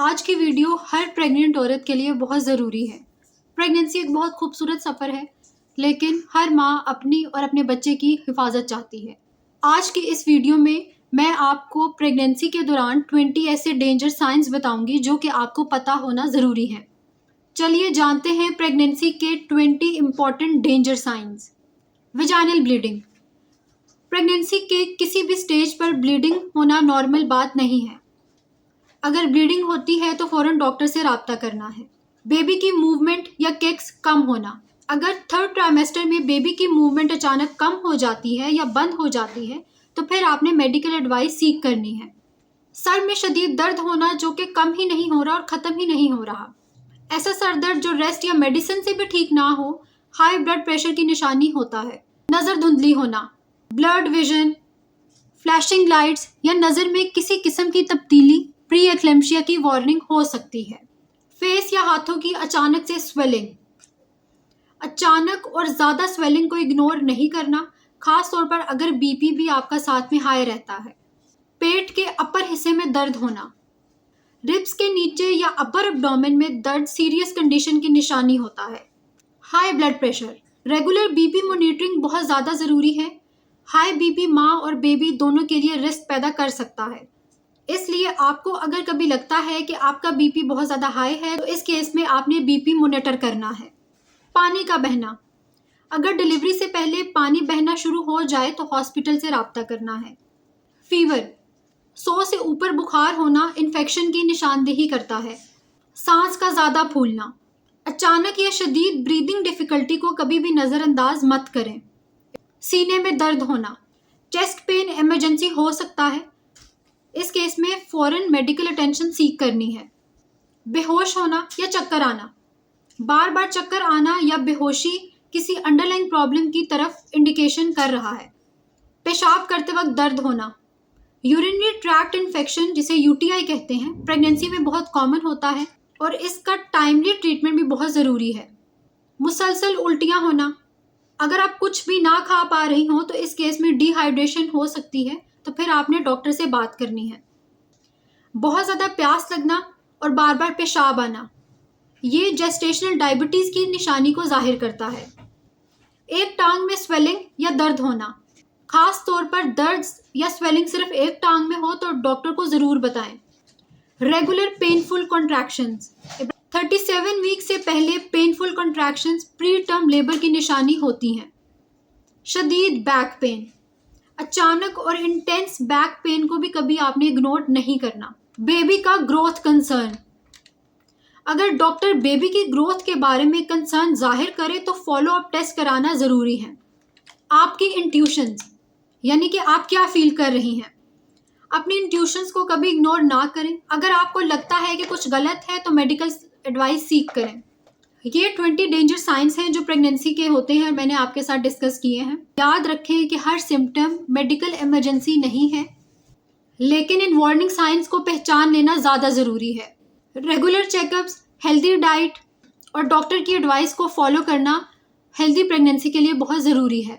आज की वीडियो हर प्रेग्नेंट औरत के लिए बहुत ज़रूरी है। प्रेगनेंसी एक बहुत खूबसूरत सफ़र है, लेकिन हर माँ अपनी और अपने बच्चे की हिफाजत चाहती है। आज की इस वीडियो में मैं आपको प्रेगनेंसी के दौरान 20 ऐसे डेंजर साइंस बताऊंगी जो कि आपको पता होना ज़रूरी है। चलिए जानते हैं प्रेगनेंसी के 20 important danger science. Vaginal bleeding. Pregnancy के किसी भी स्टेज पर ब्लीडिंग होना नॉर्मल बात नहीं है। अगर ब्लीडिंग होती है तो फ़ौरन डॉक्टर से राब्ता करना है। बेबी की मूवमेंट या किक्स कम होना। अगर थर्ड ट्राइमेस्टर में बेबी की मूवमेंट अचानक कम हो जाती है या बंद हो जाती है तो फिर आपने मेडिकल एडवाइस सीख करनी है। सर में शदीद दर्द होना जो कि कम ही नहीं हो रहा और ख़त्म ही नहीं हो रहा। ऐसा सर दर्द जो रेस्ट या मेडिसिन से भी ठीक ना हो, हाई ब्लड प्रेशर की निशानी होता है। नज़र धुंधली होना, ब्लर्ड विजन, फ्लैशिंग लाइट्स या नज़र में किसी किस्म की तब्दीली प्री एक्लेम्शिया की वार्निंग हो सकती है। फेस या हाथों की अचानक से स्वेलिंग। अचानक और ज़्यादा स्वेलिंग को इग्नोर नहीं करना, खास तौर पर अगर बीपी भी आपका साथ में हाई रहता है। पेट के अपर हिस्से में दर्द होना। रिब्स के नीचे या अपर एब्डोमेन में दर्द सीरियस कंडीशन की निशानी होता है। High blood pressure. Regular BP monitoring बहुत ज़्यादा ज़रूरी है। हाई बीपी माँ और बेबी दोनों के लिए रिस्क पैदा कर सकता है। इसलिए आपको अगर कभी लगता है कि आपका बीपी बहुत ज़्यादा हाई है तो इस केस में आपने बीपी मॉनिटर करना है। पानी का बहना। अगर डिलीवरी से पहले पानी बहना शुरू हो जाए तो हॉस्पिटल से राब्ता करना है। फीवर। 100 से ऊपर बुखार होना इन्फेक्शन की निशानदेही करता है। सांस का ज़्यादा फूलना। अचानक या शदीद ब्रीदिंग डिफ़िकल्टी को कभी भी नज़रअंदाज मत करें। सीने में दर्द होना। चेस्ट पेन इमरजेंसी हो सकता है। इस केस में फ़ौरन मेडिकल अटेंशन सीख करनी है। बेहोश होना या चक्कर आना। बार बार चक्कर आना या बेहोशी किसी अंडरलाइंग प्रॉब्लम की तरफ इंडिकेशन कर रहा है। पेशाब करते वक्त दर्द होना। यूरिनरी ट्रैक्ट इन्फेक्शन जिसे यूटीआई कहते हैं प्रेगनेंसी में बहुत कॉमन होता है और इसका टाइमली ट्रीटमेंट भी बहुत ज़रूरी है। मुसलसल उल्टियाँ होना। अगर आप कुछ भी ना खा पा रही हों तो इस केस में डिहाइड्रेशन हो सकती है, तो फिर आपने डॉक्टर से बात करनी है। बहुत ज़्यादा प्यास लगना और बार बार पेशाब आना, ये जेस्टेशनल डायबिटीज़ की निशानी को जाहिर करता है। एक टांग में स्वेलिंग या दर्द होना, ख़ास तौर पर दर्द या स्वेलिंग सिर्फ एक टांग में हो तो डॉक्टर को ज़रूर बताएं। Regular painful contractions. 37 वीक से पहले painful contractions pre term labour की निशानी होती हैं। शदीद बैक पेन। अचानक और इंटेंस बैक पेन को भी कभी आपने इग्नोर नहीं करना। बेबी का ग्रोथ कंसर्न। अगर डॉक्टर बेबी की ग्रोथ के बारे में कंसर्न जाहिर करे तो फॉलो अप टेस्ट कराना ज़रूरी है। आपकी इंट्यूशंस, यानी कि आप क्या फील कर रही हैं, अपनी इंट्यूशंस को कभी इग्नोर ना करें। अगर आपको लगता है कि कुछ गलत है तो मेडिकल एडवाइस सीख करें। ये 20 डेंजर साइंस हैं जो प्रेगनेंसी के होते हैं और मैंने आपके साथ डिस्कस किए हैं। याद रखें कि हर सिम्टम मेडिकल इमरजेंसी नहीं है, लेकिन इन वार्निंग साइंस को पहचान लेना ज़्यादा ज़रूरी है। रेगुलर चेकअप्स, हेल्दी डाइट और डॉक्टर की एडवाइस को फॉलो करना हेल्दी प्रेगनेंसी के लिए बहुत ज़रूरी है।